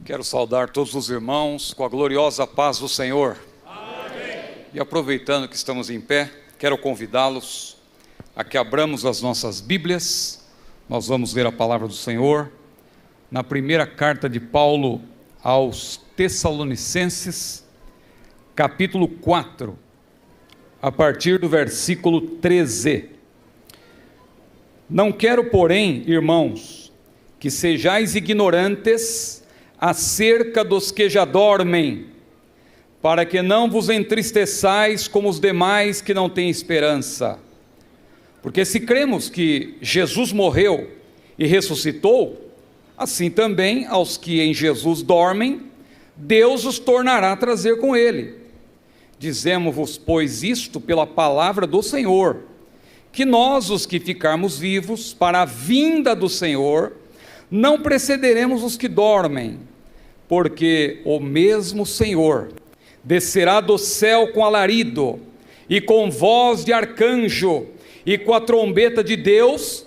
Quero saudar todos os irmãos com a gloriosa paz do Senhor. Amém. E aproveitando que estamos em pé, quero convidá-los a que abramos as nossas Bíblias. Nós vamos ler a palavra do Senhor na primeira carta de Paulo aos Tessalonicenses, capítulo 4, a partir do versículo 13. Não quero, porém, irmãos, que sejais ignorantes acerca dos que já dormem, para que não vos entristeçais como os demais que não têm esperança. Porque se cremos que Jesus morreu e ressuscitou, assim também aos que em Jesus dormem, Deus os tornará a trazer com ele. Dizemos-vos, pois, isto pela palavra do Senhor, que nós, os que ficarmos vivos para a vinda do Senhor, não precederemos os que dormem, porque o mesmo Senhor descerá do céu com alarido, e com voz de arcanjo, e com a trombeta de Deus,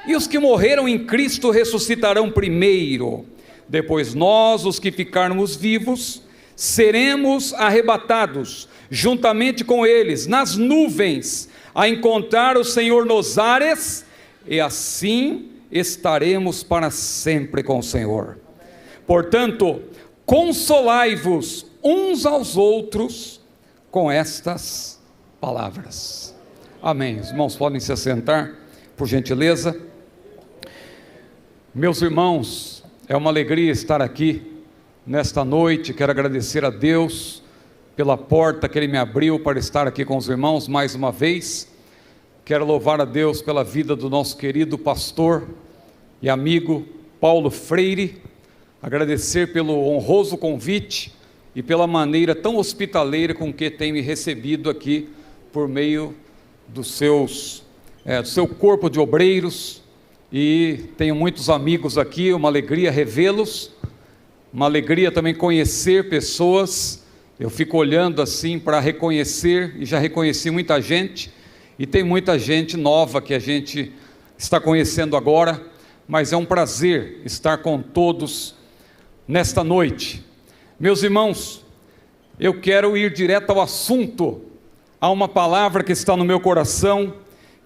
e os que morreram em Cristo ressuscitarão primeiro. Depois nós, os que ficarmos vivos, seremos arrebatados, juntamente com eles, nas nuvens, a encontrar o Senhor nos ares, e assim estaremos para sempre com o Senhor. Portanto, consolai-vos uns aos outros com estas palavras. Amém. Os irmãos podem se assentar, por gentileza. Meus irmãos, é uma alegria estar aqui nesta noite. Quero agradecer a Deus pela porta que Ele me abriu para estar aqui com os irmãos mais uma vez. Quero louvar a Deus pela vida do nosso querido pastor e amigo Paulo Freire, agradecer pelo honroso convite e pela maneira tão hospitaleira com que tem me recebido aqui por meio do seu corpo de obreiros, e tenho muitos amigos aqui, uma alegria revê-los, uma alegria também conhecer pessoas. Eu fico olhando assim para reconhecer, e já reconheci muita gente, e tem muita gente nova que a gente está conhecendo agora, mas é um prazer estar com todos nesta noite. Meus irmãos, eu quero ir direto ao assunto. Há uma palavra que está no meu coração,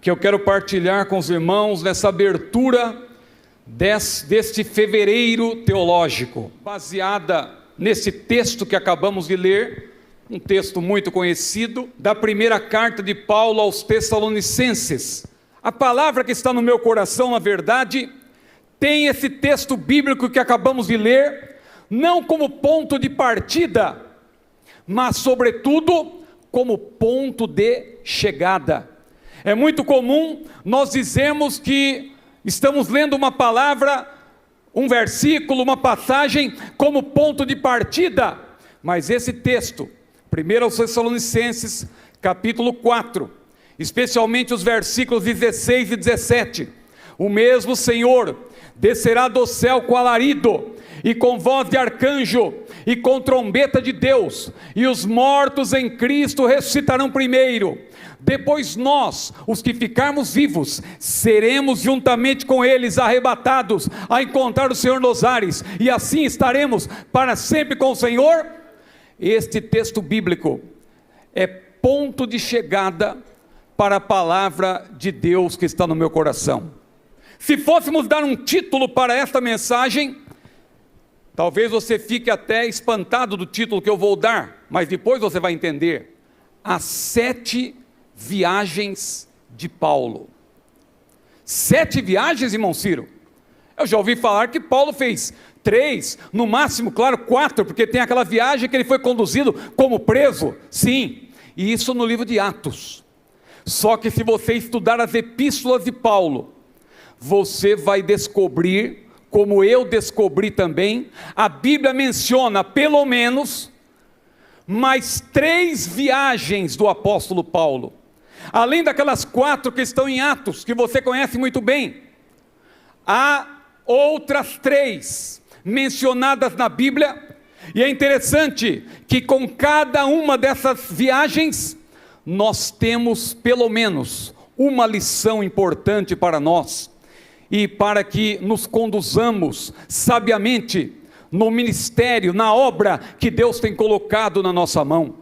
que eu quero partilhar com os irmãos nessa abertura deste fevereiro teológico, baseada nesse texto que acabamos de ler, um texto muito conhecido, da primeira carta de Paulo aos Tessalonicenses. A palavra que está no meu coração, na verdade, tem esse texto bíblico que acabamos de ler, não como ponto de partida, mas sobretudo como ponto de chegada. É muito comum nós dizermos que estamos lendo uma palavra, um versículo, uma passagem como ponto de partida, mas esse texto, 1 aos Tessalonicenses, capítulo 4, especialmente os versículos 16 e 17, o mesmo Senhor descerá do céu com alarido, e com voz de arcanjo, e com trombeta de Deus, e os mortos em Cristo ressuscitarão primeiro. Depois nós, os que ficarmos vivos, seremos juntamente com eles arrebatados, a encontrar o Senhor nos ares, e assim estaremos para sempre com o Senhor. Este texto bíblico é ponto de chegada para a palavra de Deus que está no meu coração. Se fôssemos dar um título para esta mensagem, talvez você fique até espantado do título que eu vou dar, mas depois você vai entender. As 7 viagens de Paulo. 7 viagens, irmão Ciro? Eu já ouvi falar que Paulo fez 3, no máximo, claro, 4, porque tem aquela viagem que ele foi conduzido como preso. Sim, e isso no livro de Atos. Só que se você estudar as epístolas de Paulo, você vai descobrir, como eu descobri também, a Bíblia menciona pelo menos mais 3 viagens do apóstolo Paulo, além daquelas 4 que estão em Atos, que você conhece muito bem. Há outras 3 mencionadas na Bíblia, e é interessante que com cada uma dessas viagens, nós temos pelo menos uma lição importante para nós, e para que nos conduzamos sabiamente no ministério, na obra que Deus tem colocado na nossa mão.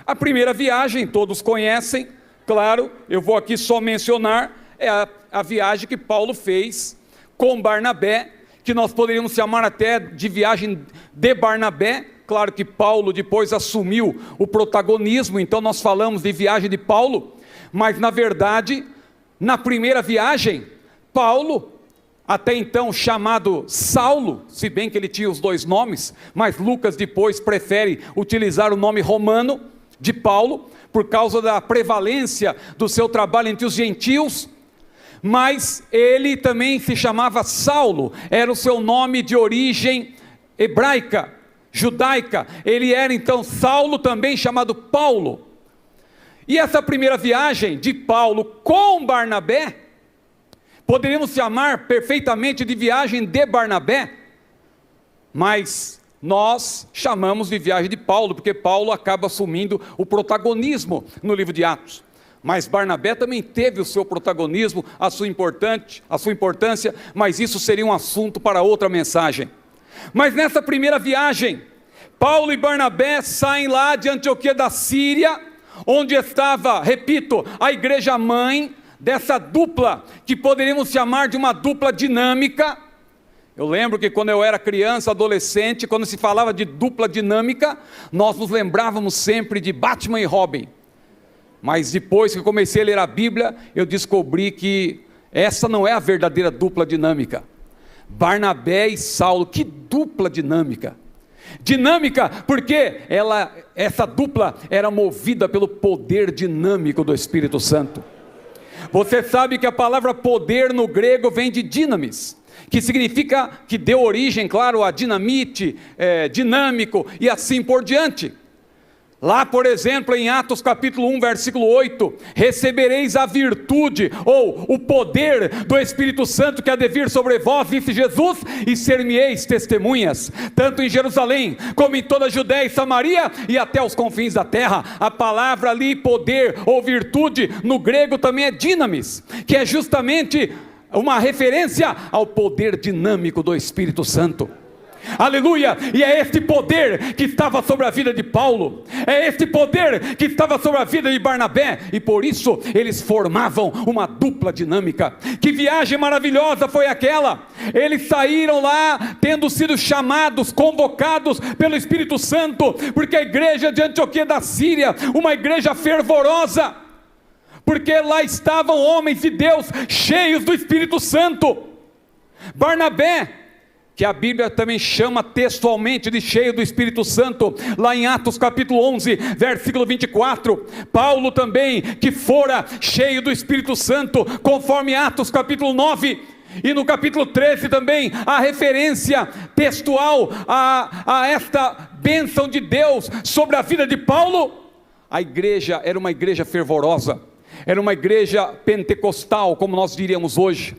A primeira viagem, todos conhecem, claro, eu vou aqui só mencionar, é a viagem que Paulo fez com Barnabé, que nós poderíamos chamar até de viagem de Barnabé. Claro que Paulo depois assumiu o protagonismo, então nós falamos de viagem de Paulo, mas na verdade, na primeira viagem, Paulo, até então chamado Saulo, se bem que ele tinha os dois nomes, mas Lucas depois prefere utilizar o nome romano de Paulo, por causa da prevalência do seu trabalho entre os gentios, mas ele também se chamava Saulo, era o seu nome de origem hebraica, judaica, ele era então Saulo, também chamado Paulo. E essa primeira viagem de Paulo com Barnabé, poderíamos chamar perfeitamente de viagem de Barnabé, mas nós chamamos de viagem de Paulo, porque Paulo acaba assumindo o protagonismo no livro de Atos. Mas Barnabé também teve o seu protagonismo, a sua importância, mas isso seria um assunto para outra mensagem. Mas nessa primeira viagem, Paulo e Barnabé saem lá de Antioquia da Síria, onde estava, repito, a igreja mãe dessa dupla, que poderíamos chamar de uma dupla dinâmica. Eu lembro que quando eu era criança, adolescente, quando se falava de dupla dinâmica, nós nos lembrávamos sempre de Batman e Robin. Mas depois que eu comecei a ler a Bíblia, eu descobri que essa não é a verdadeira dupla dinâmica. Barnabé e Saulo, que dupla dinâmica! Dinâmica porque essa dupla era movida pelo poder dinâmico do Espírito Santo. Você sabe que a palavra poder no grego vem de dinamis, que significa, que deu origem, claro, a dinamite, dinâmico e assim por diante. Lá, por exemplo, em Atos capítulo 1, versículo 8, recebereis a virtude, ou o poder do Espírito Santo que há de vir sobre vós, disse Jesus, e ser-me-eis testemunhas, tanto em Jerusalém, como em toda a Judéia e Samaria, e até os confins da terra. A palavra ali, poder ou virtude, no grego também é dinamis, que é justamente uma referência ao poder dinâmico do Espírito Santo. Aleluia, e é este poder que estava sobre a vida de Paulo, é este poder que estava sobre a vida de Barnabé, e por isso eles formavam uma dupla dinâmica. Que viagem maravilhosa foi aquela! Eles saíram lá tendo sido chamados, convocados pelo Espírito Santo, porque a igreja de Antioquia da Síria, uma igreja fervorosa, porque lá estavam homens de Deus cheios do Espírito Santo. Barnabé, que a Bíblia também chama textualmente de cheio do Espírito Santo, lá em Atos capítulo 11, versículo 24, Paulo também, que fora cheio do Espírito Santo, conforme Atos capítulo 9, e no capítulo 13 também, a referência textual a esta bênção de Deus sobre a vida de Paulo. A igreja era uma igreja fervorosa, era uma igreja pentecostal, como nós diríamos hoje.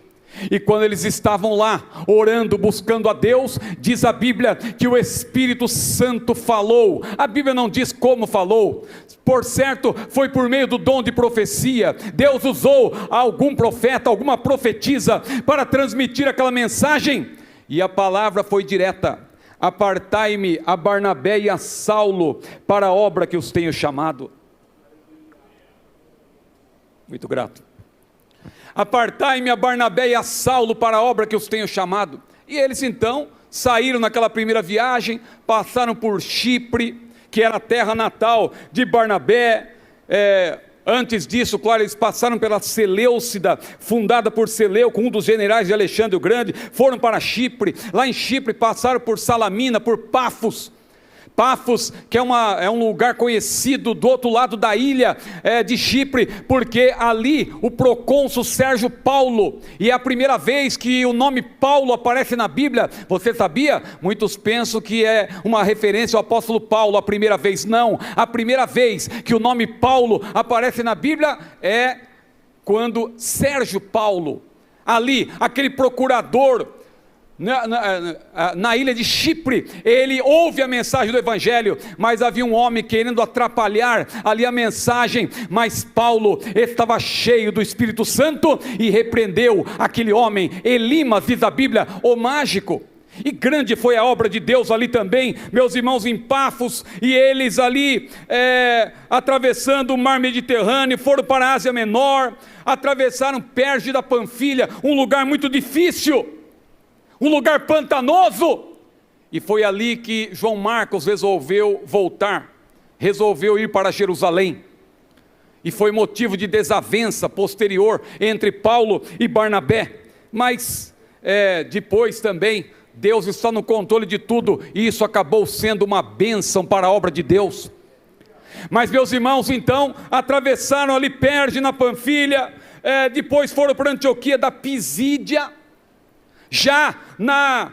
E quando eles estavam lá, orando, buscando a Deus, diz a Bíblia que o Espírito Santo falou. A Bíblia não diz como falou, por certo, foi por meio do dom de profecia. Deus usou algum profeta, alguma profetisa, para transmitir aquela mensagem, e a palavra foi direta: apartai-me a Barnabé e a Saulo, para a obra que os tenho chamado. Muito grato. Apartai-me a Barnabé e a Saulo para a obra que os tenho chamado. E eles então saíram naquela primeira viagem, passaram por Chipre, que era a terra natal de Barnabé. Antes disso, claro, eles passaram pela Seleucida, fundada por Seleuco, um dos generais de Alexandre o Grande. Foram para Chipre, lá em Chipre passaram por Salamina, por Pafos, que é um lugar conhecido do outro lado da ilha de Chipre, porque ali o procônsul Sérgio Paulo, e é a primeira vez que o nome Paulo aparece na Bíblia. Você sabia? Muitos pensam que é uma referência ao apóstolo Paulo, a primeira vez. Não, a primeira vez que o nome Paulo aparece na Bíblia é quando Sérgio Paulo, ali, aquele procurador, na ilha de Chipre, ele ouve a mensagem do Evangelho, mas havia um homem querendo atrapalhar ali a mensagem, mas Paulo estava cheio do Espírito Santo e repreendeu aquele homem. Elimas, diz a Bíblia, o mágico. E grande foi a obra de Deus ali também, meus irmãos, em Pafos, e eles ali atravessando o mar Mediterrâneo, foram para a Ásia Menor, atravessaram Perge da Panfilha, um lugar muito difícil, um lugar pantanoso, e foi ali que João Marcos resolveu voltar, resolveu ir para Jerusalém, e foi motivo de desavença posterior entre Paulo e Barnabé, mas depois também, Deus está no controle de tudo, e isso acabou sendo uma bênção para a obra de Deus. Mas meus irmãos, então, atravessaram ali Perge na Panfilha, depois foram para Antioquia da Pisídia, já na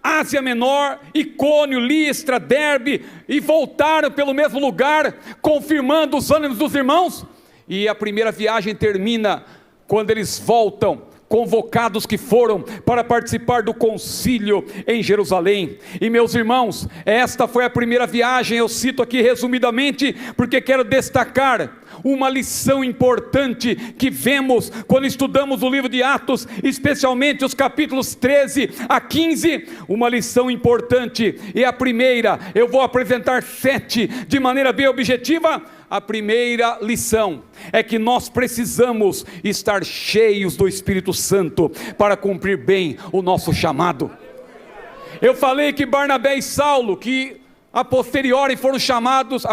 Ásia Menor, Icônio, Listra, Derbe, e voltaram pelo mesmo lugar, confirmando os ânimos dos irmãos, e a primeira viagem termina quando eles voltam, convocados que foram para participar do concílio em Jerusalém. E meus irmãos, esta foi a primeira viagem, eu cito aqui resumidamente, porque quero destacar uma lição importante que vemos quando estudamos o livro de Atos, especialmente os capítulos 13 a 15, uma lição importante, e a primeira, eu vou apresentar 7 de maneira bem objetiva. A primeira lição é que nós precisamos estar cheios do Espírito Santo para cumprir bem o nosso chamado. Eu falei que Barnabé e Saulo, que a posteriori foram chamados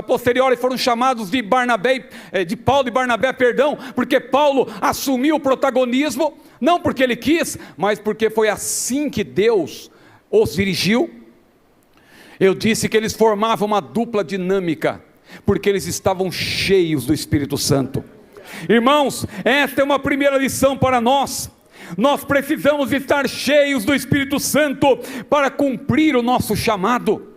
de Paulo e Barnabé, porque Paulo assumiu o protagonismo, não porque ele quis, mas porque foi assim que Deus os dirigiu. Eu disse que eles formavam uma dupla dinâmica, porque eles estavam cheios do Espírito Santo. Irmãos, esta é uma primeira lição para nós. Nós precisamos estar cheios do Espírito Santo para cumprir o nosso chamado.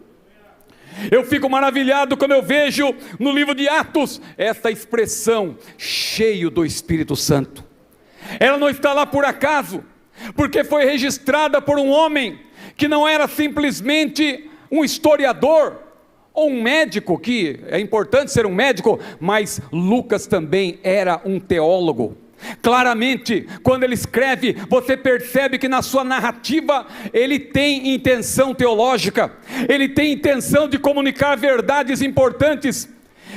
Eu fico maravilhado quando eu vejo no livro de Atos esta expressão, cheio do Espírito Santo. Ela não está lá por acaso, porque foi registrada por um homem que não era simplesmente um historiador ou um médico, que é importante ser um médico, mas Lucas também era um teólogo. Claramente, quando ele escreve, você percebe que na sua narrativa, ele tem intenção teológica, ele tem intenção de comunicar verdades importantes,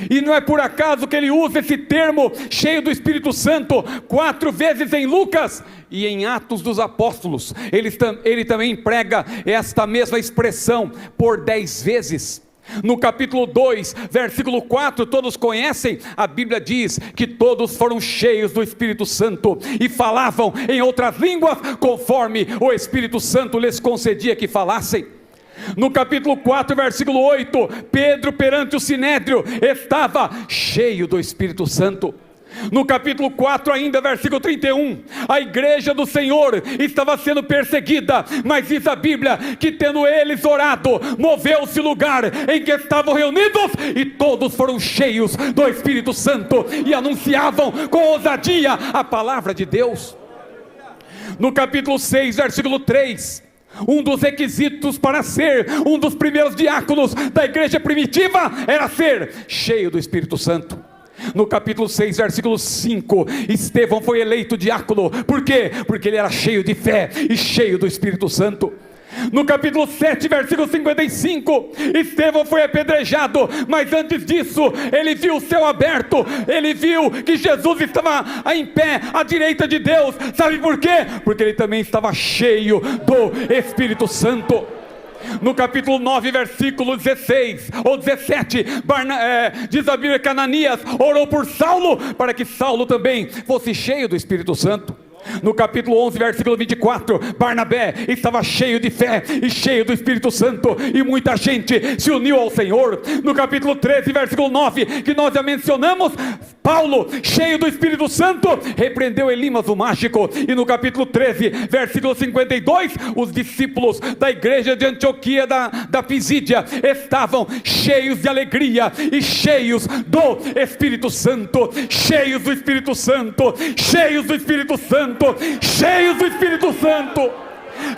e não é por acaso que ele usa esse termo, cheio do Espírito Santo, 4 vezes em Lucas, e em Atos dos Apóstolos, ele também emprega esta mesma expressão por 10 vezes, no capítulo 2, versículo 4, todos conhecem, a Bíblia diz que todos foram cheios do Espírito Santo, e falavam em outras línguas, conforme o Espírito Santo lhes concedia que falassem. No capítulo 4, versículo 8, Pedro perante o Sinédrio, estava cheio do Espírito Santo. No capítulo 4 ainda, versículo 31, a igreja do Senhor estava sendo perseguida, mas diz a Bíblia, que tendo eles orado, moveu-se o lugar em que estavam reunidos, e todos foram cheios do Espírito Santo, e anunciavam com ousadia a palavra de Deus. No capítulo 6, versículo 3, um dos requisitos para ser um dos primeiros diáconos da igreja primitiva, era ser cheio do Espírito Santo. No capítulo 6, versículo 5, Estevão foi eleito diácono. Por quê? Porque ele era cheio de fé e cheio do Espírito Santo. No capítulo 7, versículo 55, Estevão foi apedrejado, mas antes disso, ele viu o céu aberto, ele viu que Jesus estava em pé à direita de Deus. Sabe por quê? Porque ele também estava cheio do Espírito Santo. No capítulo 9, versículo 16 ou 17, diz a Bíblia que Ananias orou por Saulo, para que Saulo também fosse cheio do Espírito Santo. No capítulo 11, versículo 24, Barnabé estava cheio de fé e cheio do Espírito Santo, e muita gente se uniu ao Senhor. No capítulo 13, versículo 9, que nós já mencionamos, Paulo, cheio do Espírito Santo, repreendeu Elimas o mágico. E no capítulo 13, versículo 52, os discípulos da igreja de Antioquia da Pisídia estavam cheios de alegria e cheios do Espírito Santo, cheios do Espírito Santo, cheios do Espírito Santo, cheios do Espírito Santo.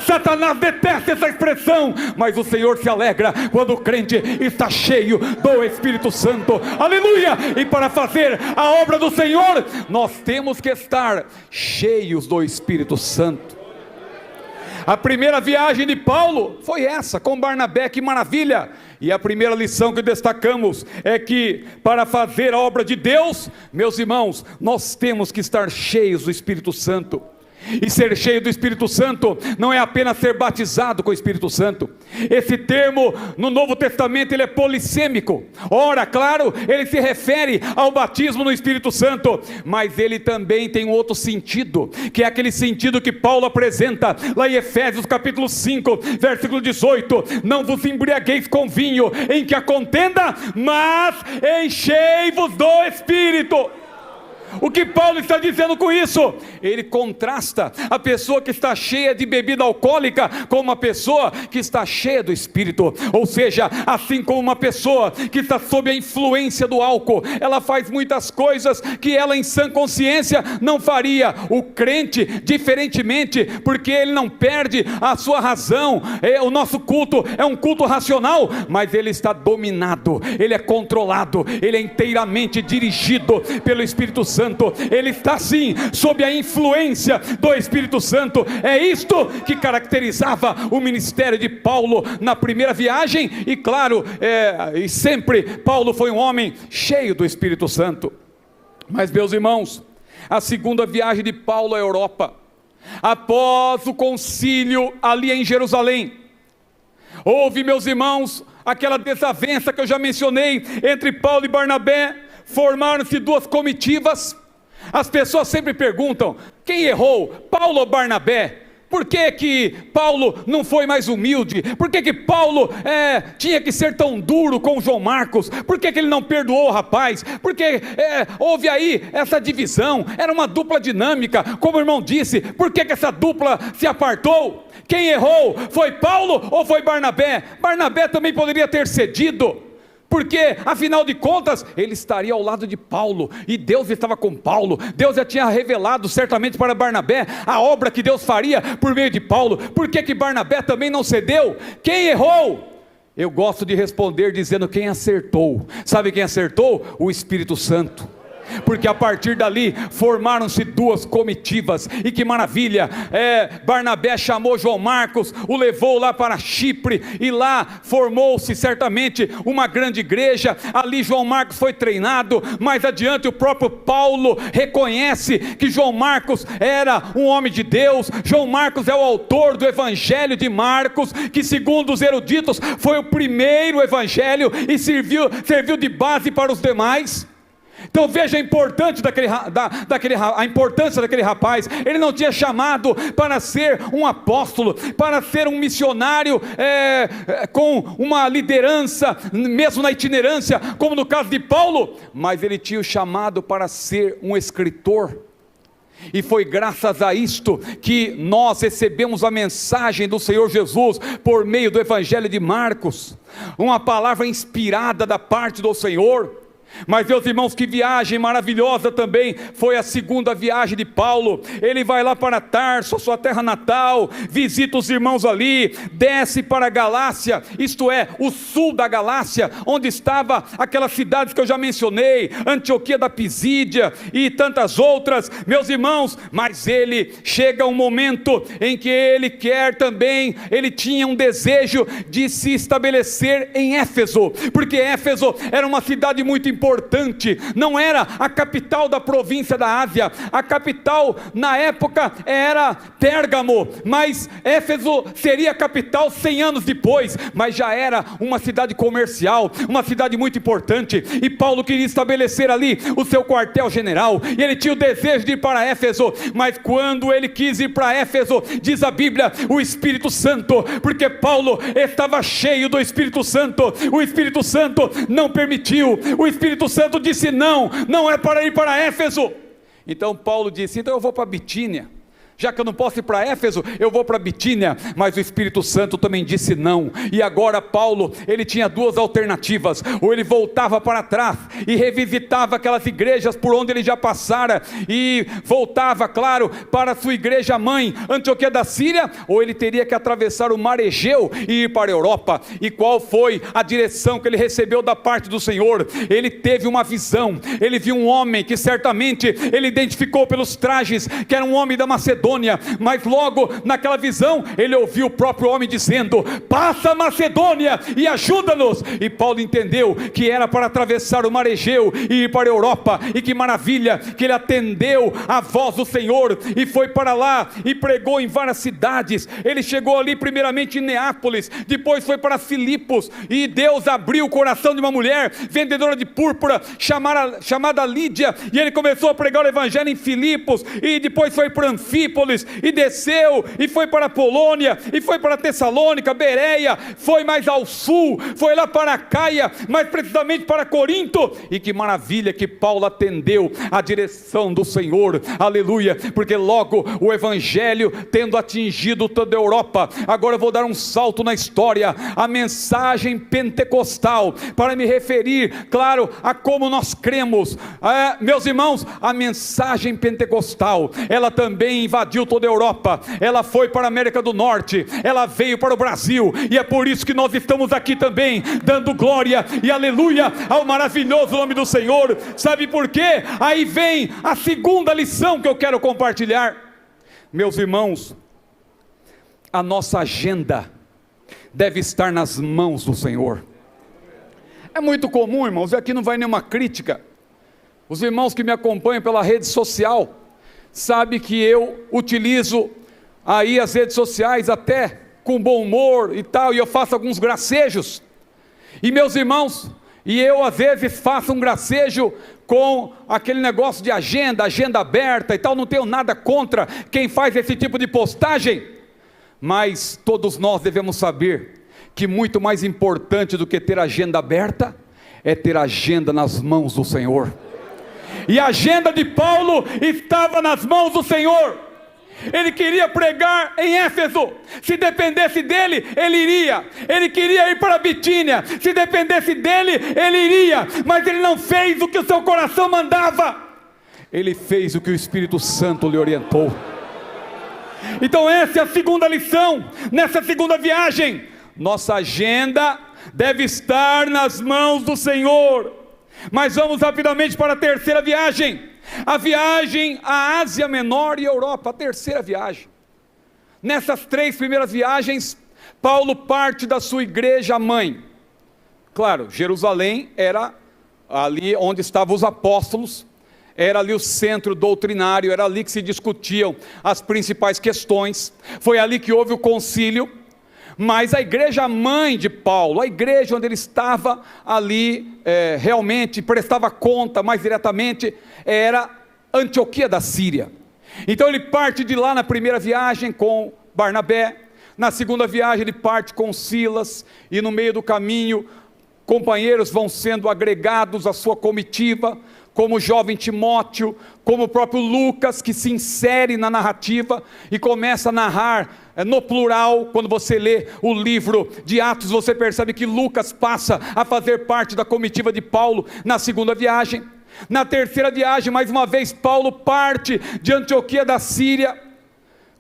Satanás detesta essa expressão, mas o Senhor se alegra quando o crente está cheio do Espírito Santo. Aleluia! E para fazer a obra do Senhor, nós temos que estar cheios do Espírito Santo. A primeira viagem de Paulo foi essa, com Barnabé, que maravilha! E a primeira lição que destacamos é que para fazer a obra de Deus, meus irmãos, nós temos que estar cheios do Espírito Santo. E ser cheio do Espírito Santo não é apenas ser batizado com o Espírito Santo. Esse termo no Novo Testamento ele é polissêmico. Ora, claro, ele se refere ao batismo no Espírito Santo, mas ele também tem um outro sentido, que é aquele sentido que Paulo apresenta lá em Efésios capítulo 5, versículo 18: não vos embriagueis com vinho em que há contenda, mas enchei-vos do Espírito. O que Paulo está dizendo com isso? Ele contrasta a pessoa que está cheia de bebida alcoólica com uma pessoa que está cheia do Espírito. Ou seja, assim como uma pessoa que está sob a influência do álcool, ela faz muitas coisas que ela em sã consciência não faria. O crente, diferentemente, porque ele não perde a sua razão. O nosso culto é um culto racional, mas ele está dominado, ele é controlado, ele é inteiramente dirigido pelo Espírito Santo. Ele está sim sob a influência do Espírito Santo. É isto que caracterizava o ministério de Paulo na primeira viagem. E claro, e sempre Paulo foi um homem cheio do Espírito Santo. Mas meus irmãos, a segunda viagem de Paulo à Europa, após o concílio ali em Jerusalém, houve, meus irmãos, aquela desavença que eu já mencionei entre Paulo e Barnabé. Formaram-se duas comitivas. As pessoas sempre perguntam: quem errou, Paulo ou Barnabé? Por que Paulo não foi mais humilde? Por que Paulo tinha que ser tão duro com João Marcos? Por que ele não perdoou o rapaz? Porque houve aí essa divisão, era uma dupla dinâmica, como o irmão disse. Por que essa dupla se apartou? Quem errou, foi Paulo ou foi Barnabé? Barnabé também poderia ter cedido, porque afinal de contas ele estaria ao lado de Paulo, e Deus estava com Paulo. Deus já tinha revelado certamente para Barnabé a obra que Deus faria por meio de Paulo. Por que Barnabé também não cedeu? Quem errou? Eu gosto de responder dizendo quem acertou. Sabe quem acertou? O Espírito Santo. Porque a partir dali formaram-se duas comitivas, e que maravilha, Barnabé chamou João Marcos, o levou lá para Chipre, e lá formou-se certamente uma grande igreja. Ali João Marcos foi treinado. Mais adiante o próprio Paulo reconhece que João Marcos era um homem de Deus. João Marcos é o autor do Evangelho de Marcos, que segundo os eruditos foi o primeiro evangelho e serviu de base para os demais. Então veja a importância daquele rapaz. Ele não tinha chamado para ser um apóstolo, para ser um missionário com uma liderança, mesmo na itinerância, como no caso de Paulo, mas ele tinha o chamado para ser um escritor. E foi graças a isto que nós recebemos a mensagem do Senhor Jesus por meio do Evangelho de Marcos, uma palavra inspirada da parte do Senhor. Mas meus irmãos, que viagem maravilhosa também foi a segunda viagem de Paulo. Ele vai lá para Tarso, a sua terra natal, visita os irmãos ali, desce para a Galácia, isto é, o sul da Galácia, onde estava aquelas cidades que eu já mencionei, Antioquia da Pisídia e tantas outras, meus irmãos. Mas ele chega um momento em que ele quer também, ele tinha um desejo de se estabelecer em Éfeso, porque Éfeso era uma cidade muito importante, não era a capital da província da Ásia. A capital na época era Pérgamo, mas Éfeso seria a capital 100 anos depois, mas já era uma cidade comercial, uma cidade muito importante, e Paulo queria estabelecer ali o seu quartel general, e ele tinha o desejo de ir para Éfeso. Mas quando ele quis ir para Éfeso, diz a Bíblia, o Espírito Santo, porque Paulo estava cheio do Espírito Santo, o Espírito Santo não permitiu. O Espírito Santo disse não é para ir para Éfeso. Então Paulo disse: então eu vou para Bitínia. Já que eu não posso ir para Éfeso, eu vou para Bitínia. Mas o Espírito Santo também disse não. E agora Paulo, ele tinha duas alternativas: ou ele voltava para trás e revisitava aquelas igrejas por onde ele já passara, e voltava, claro, para a sua igreja mãe, Antioquia da Síria, ou ele teria que atravessar o mar Egeu e ir para a Europa. E qual foi a direção que ele recebeu da parte do Senhor? Ele teve uma visão, ele viu um homem que certamente ele identificou pelos trajes, que era um homem da Macedônia, Macedônia, mas logo naquela visão, ele ouviu o próprio homem dizendo: passa a Macedônia e ajuda-nos. E Paulo entendeu que era para atravessar o mar Egeu e ir para a Europa, e que maravilha, que ele atendeu a voz do Senhor, e foi para lá, e pregou em várias cidades. Ele chegou ali primeiramente em Neápolis, depois foi para Filipos, e Deus abriu o coração de uma mulher, vendedora de púrpura, chamada Lídia, e ele começou a pregar o evangelho em Filipos, e depois foi para Anfípolis, e desceu, e foi para a Polônia, e foi para Tessalônica, Bereia, foi mais ao sul, foi lá para Caia, mais precisamente para Corinto. E que maravilha que Paulo atendeu a direção do Senhor, aleluia, porque logo o evangelho tendo atingido toda a Europa, agora eu vou dar um salto na história, a mensagem pentecostal, para me referir, claro, a como nós cremos, meus irmãos, a mensagem pentecostal, ela também invadiu toda a Europa, ela foi para a América do Norte, ela veio para o Brasil, e é por isso que nós estamos aqui também, dando glória e aleluia ao maravilhoso nome do Senhor. Sabe por quê? Aí vem a segunda lição que eu quero compartilhar, meus irmãos. A nossa agenda deve estar nas mãos do Senhor. É muito comum, irmãos, e aqui não vai nenhuma crítica, os irmãos que me acompanham pela rede social, sabem que eu utilizo aí as redes sociais até com bom humor e tal, e eu faço alguns gracejos, e meus irmãos, e eu às vezes faço um gracejo com aquele negócio de agenda aberta e tal, não tenho nada contra quem faz esse tipo de postagem, mas todos nós devemos saber que muito mais importante do que ter agenda aberta, é ter agenda nas mãos do Senhor. E a agenda de Paulo estava nas mãos do Senhor. Ele queria pregar em Éfeso, se dependesse dele, ele iria. Ele queria ir para Bitínia, se dependesse dele, ele iria. Mas ele não fez o que o seu coração mandava, ele fez o que o Espírito Santo lhe orientou. Então essa é a segunda lição, nessa segunda viagem. Nossa agenda deve estar nas mãos do Senhor. Mas vamos rapidamente para a terceira viagem, a viagem à Ásia Menor e Europa, a terceira viagem. Nessas três primeiras viagens, Paulo parte da sua igreja mãe. Claro, Jerusalém era ali onde estavam os apóstolos, era ali o centro doutrinário, era ali que se discutiam as principais questões, foi ali que houve o concílio. Mas a igreja mãe de Paulo, a igreja onde ele estava ali, realmente prestava conta mais diretamente, era Antioquia da Síria. Então ele parte de lá na primeira viagem com Barnabé, na segunda viagem ele parte com Silas, e no meio do caminho, companheiros vão sendo agregados à sua comitiva, como o jovem Timóteo, como o próprio Lucas, que se insere na narrativa e começa a narrar no plural. Quando você lê o livro de Atos, você percebe que Lucas passa a fazer parte da comitiva de Paulo na segunda viagem. Na terceira viagem, mais uma vez, Paulo parte de Antioquia da Síria,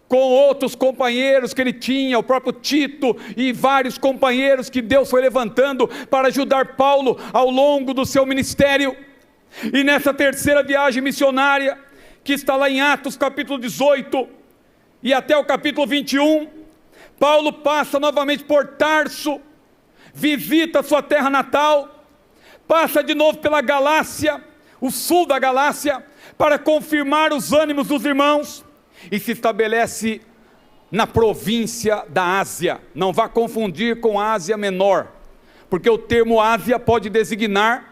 com outros companheiros que ele tinha, o próprio Tito e vários companheiros que Deus foi levantando para ajudar Paulo ao longo do seu ministério. E nessa terceira viagem missionária, que está lá em Atos capítulo 18 e até o capítulo 21, Paulo passa novamente por Tarso, visita sua terra natal, passa de novo pela Galácia, o sul da Galácia, para confirmar os ânimos dos irmãos, e se estabelece na província da Ásia. Não vá confundir com Ásia Menor, porque o termo Ásia pode designar,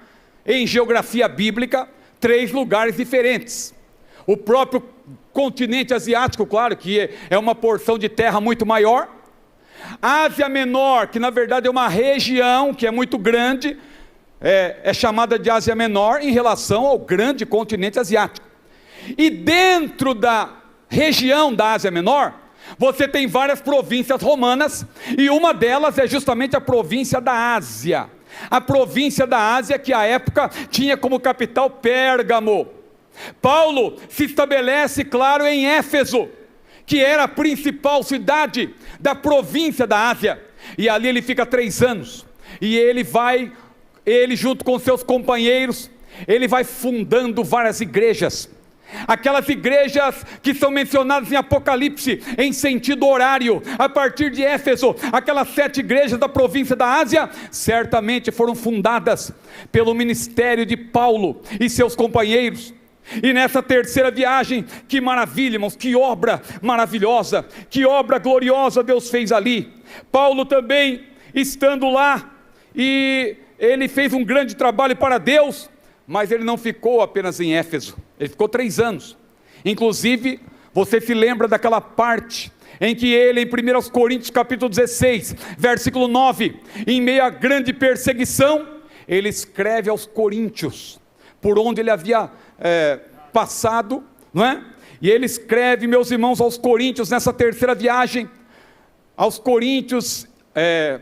em geografia bíblica, três lugares diferentes. O próprio continente asiático, claro que é uma porção de terra muito maior. Ásia Menor, que na verdade é uma região que é muito grande, é chamada de Ásia Menor em relação ao grande continente asiático. E dentro da região da Ásia Menor, você tem várias províncias romanas, e uma delas é justamente a província da Ásia. A província da Ásia, que à época tinha como capital Pérgamo. Paulo se estabelece, claro, em Éfeso, que era a principal cidade da província da Ásia, e ali ele fica 3 anos, e ele junto com seus companheiros, ele vai fundando várias igrejas. Aquelas igrejas que são mencionadas em Apocalipse, em sentido horário, a partir de Éfeso, aquelas 7 igrejas da província da Ásia, certamente foram fundadas pelo ministério de Paulo e seus companheiros. E nessa terceira viagem, que maravilha, irmãos, que obra maravilhosa, que obra gloriosa Deus fez ali. Paulo também, estando lá, e ele fez um grande trabalho para Deus, mas ele não ficou apenas em Éfeso, ele ficou 3 anos. Inclusive, você se lembra daquela parte em que ele, em 1 Coríntios capítulo 16, versículo 9, em meio à grande perseguição, ele escreve aos coríntios, por onde ele havia passado, não é? E ele escreve, meus irmãos, aos coríntios, nessa terceira viagem, aos coríntios.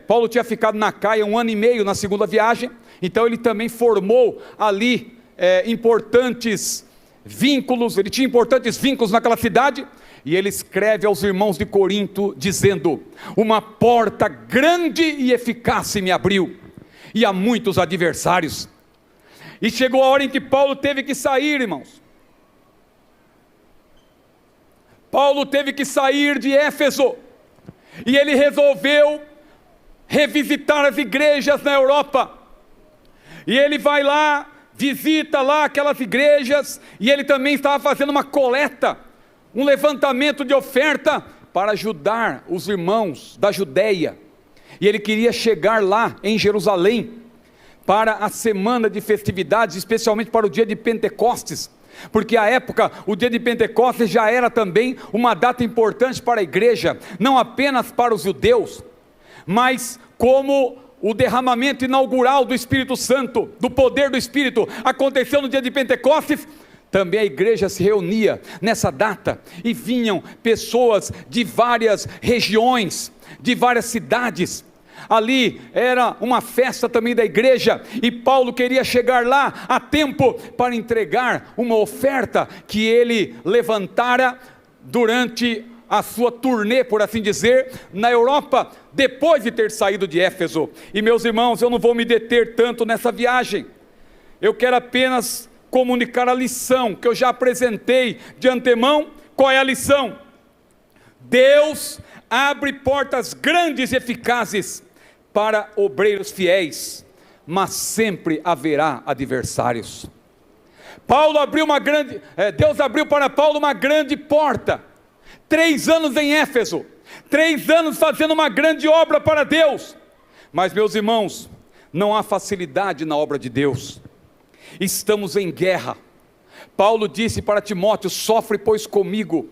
Paulo tinha ficado na Caia 1 ano e meio na segunda viagem, então ele também formou ali importantes vínculos, ele tinha importantes vínculos naquela cidade, e ele escreve aos irmãos de Corinto, dizendo: uma porta grande e eficaz se me abriu, e há muitos adversários. E chegou a hora em que Paulo teve que sair, irmãos. Paulo teve que sair de Éfeso, e ele resolveu revisitar as igrejas na Europa, e ele vai lá, visita lá aquelas igrejas, e ele também estava fazendo uma coleta, um levantamento de oferta, para ajudar os irmãos da Judeia, e ele queria chegar lá em Jerusalém, para a semana de festividades, especialmente para o dia de Pentecostes, porque à época, o dia de Pentecostes já era também uma data importante para a igreja, não apenas para os judeus, mas como o derramamento inaugural do Espírito Santo, do poder do Espírito, aconteceu no dia de Pentecostes, também a igreja se reunia nessa data, e vinham pessoas de várias regiões, de várias cidades. Ali era uma festa também da igreja, e Paulo queria chegar lá a tempo para entregar uma oferta que ele levantara durante a sua turnê, por assim dizer, na Europa, depois de ter saído de Éfeso. E meus irmãos, eu não vou me deter tanto nessa viagem, eu quero apenas comunicar a lição que eu já apresentei de antemão. Qual é a lição? Deus abre portas grandes e eficazes para obreiros fiéis, mas sempre haverá adversários. Deus abriu para Paulo uma grande porta, 3 anos em Éfeso, 3 anos fazendo uma grande obra para Deus, mas meus irmãos, não há facilidade na obra de Deus, estamos em guerra. Paulo disse para Timóteo: sofre pois comigo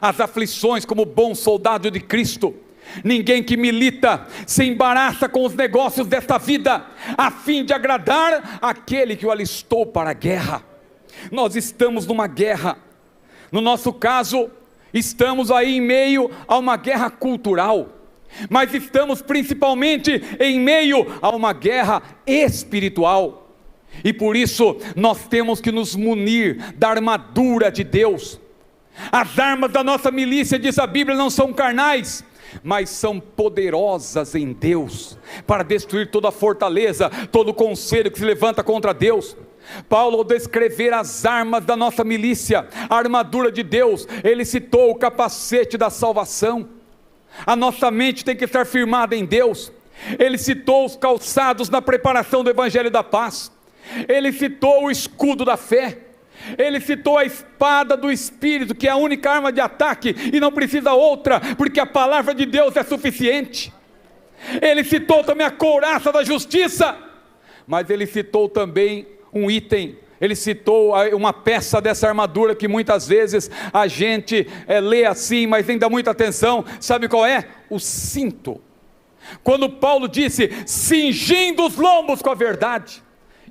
as aflições como bom soldado de Cristo. Ninguém que milita se embaraça com os negócios desta vida, a fim de agradar aquele que o alistou para a guerra. Nós estamos numa guerra, no nosso caso, estamos aí em meio a uma guerra cultural, mas estamos principalmente em meio a uma guerra espiritual, e por isso nós temos que nos munir da armadura de Deus. As armas da nossa milícia, diz a Bíblia, não são carnais, mas são poderosas em Deus, para destruir toda a fortaleza, todo conselho que se levanta contra Deus. Paulo, ao descrever as armas da nossa milícia, a armadura de Deus, ele citou o capacete da salvação. A nossa mente tem que estar firmada em Deus. Ele citou os calçados na preparação do Evangelho da Paz. Ele citou o escudo da fé. Ele citou a espada do Espírito, que é a única arma de ataque, e não precisa outra, porque a palavra de Deus é suficiente. Ele citou também a couraça da justiça, mas ele citou também um item, ele citou uma peça dessa armadura, que muitas vezes a gente lê assim, mas nem dá muita atenção. Sabe qual é? O cinto. Quando Paulo disse, cingindo os lombos com a verdade.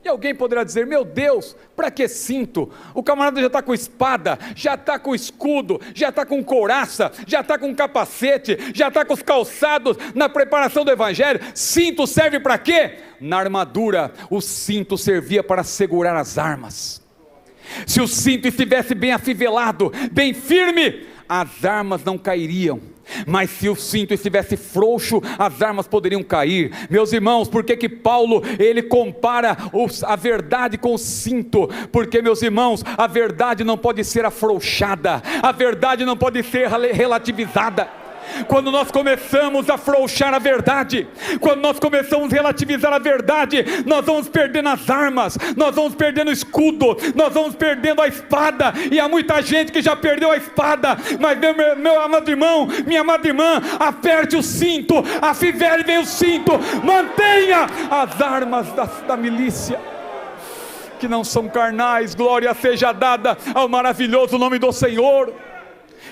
E alguém poderá dizer, meu Deus, para que cinto? O camarada já está com espada, já está com escudo, já está com couraça, já está com capacete, já está com os calçados na preparação do Evangelho. Cinto serve para quê? Na armadura, o cinto servia para segurar as armas. Se o cinto estivesse bem afivelado, bem firme, as armas não cairiam. Mas se o cinto estivesse frouxo, as armas poderiam cair. Meus irmãos, por que Paulo, ele compara a verdade com o cinto? Porque, meus irmãos, a verdade não pode ser afrouxada, a verdade não pode ser relativizada. Quando nós começamos a afrouxar a verdade, quando nós começamos a relativizar a verdade, nós vamos perdendo as armas, nós vamos perdendo o escudo, nós vamos perdendo a espada. E há muita gente que já perdeu a espada. Mas meu amado irmão, minha amada irmã, aperte o cinto, afivele bem o cinto, mantenha as armas da milícia, que não são carnais. Glória seja dada ao maravilhoso nome do Senhor.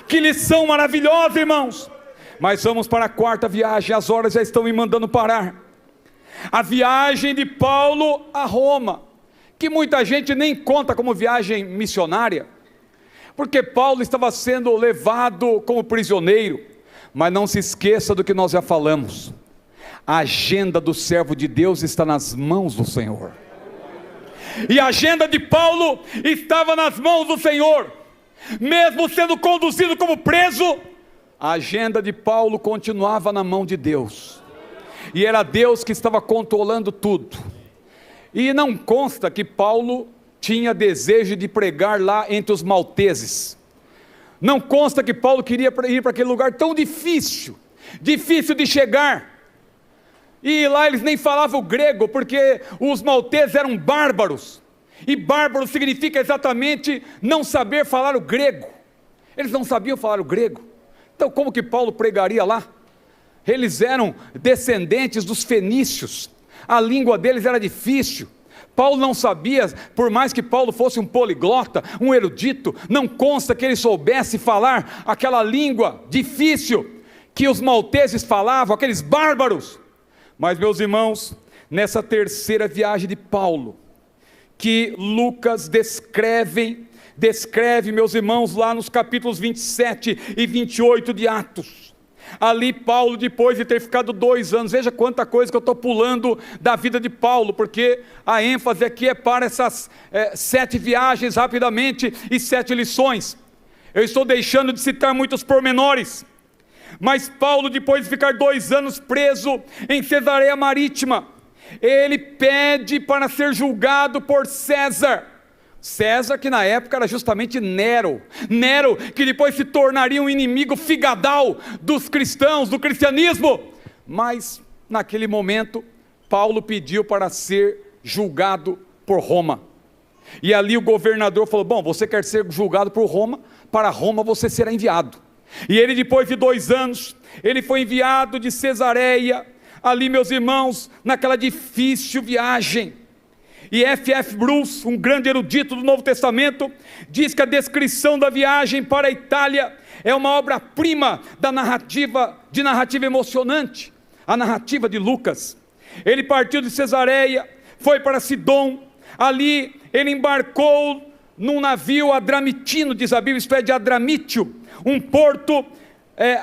Que lição maravilhosa, irmãos. Mas vamos para a quarta viagem, as horas já estão me mandando parar. A viagem de Paulo a Roma, que muita gente nem conta como viagem missionária, porque Paulo estava sendo levado como prisioneiro. Mas não se esqueça do que nós já falamos: a agenda do servo de Deus está nas mãos do Senhor, e a agenda de Paulo estava nas mãos do Senhor. Mesmo sendo conduzido como preso, a agenda de Paulo continuava na mão de Deus, e era Deus que estava controlando tudo. E não consta que Paulo tinha desejo de pregar lá entre os malteses, não consta que Paulo queria ir para aquele lugar tão difícil de chegar, e lá eles nem falavam o grego, porque os malteses eram bárbaros, e bárbaro significa exatamente não saber falar o grego. Eles não sabiam falar o grego, então como que Paulo pregaria lá? Eles eram descendentes dos fenícios, a língua deles era difícil. Paulo não sabia, por mais que Paulo fosse um poliglota, um erudito, não consta que ele soubesse falar aquela língua difícil que os malteses falavam, aqueles bárbaros. Mas, meus irmãos, nessa terceira viagem de Paulo, que Lucas descreve, meus irmãos, lá nos capítulos 27 e 28 de Atos. Ali Paulo, depois de ter ficado 2 anos, veja quanta coisa que eu estou pulando da vida de Paulo, porque a ênfase aqui é para essas 7 viagens rapidamente e 7 lições. Eu estou deixando de citar muitos pormenores, mas Paulo, depois de ficar 2 anos preso em Cesareia Marítima, ele pede para ser julgado por César, que na época era justamente Nero, que depois se tornaria um inimigo figadal dos cristãos, do cristianismo. Mas naquele momento Paulo pediu para ser julgado por Roma, e ali o governador falou: bom, você quer ser julgado por Roma? Para Roma você será enviado. E ele, depois de 2 anos, ele foi enviado de Cesareia, ali, meus irmãos, naquela difícil viagem. E F.F. Bruce, um grande erudito do Novo Testamento, diz que a descrição da viagem para a Itália é uma obra-prima de narrativa emocionante, a narrativa de Lucas. Ele partiu de Cesareia, foi para Sidom, ali ele embarcou num navio adramitino, diz a Bíblia, isto é, de Adramítio, um porto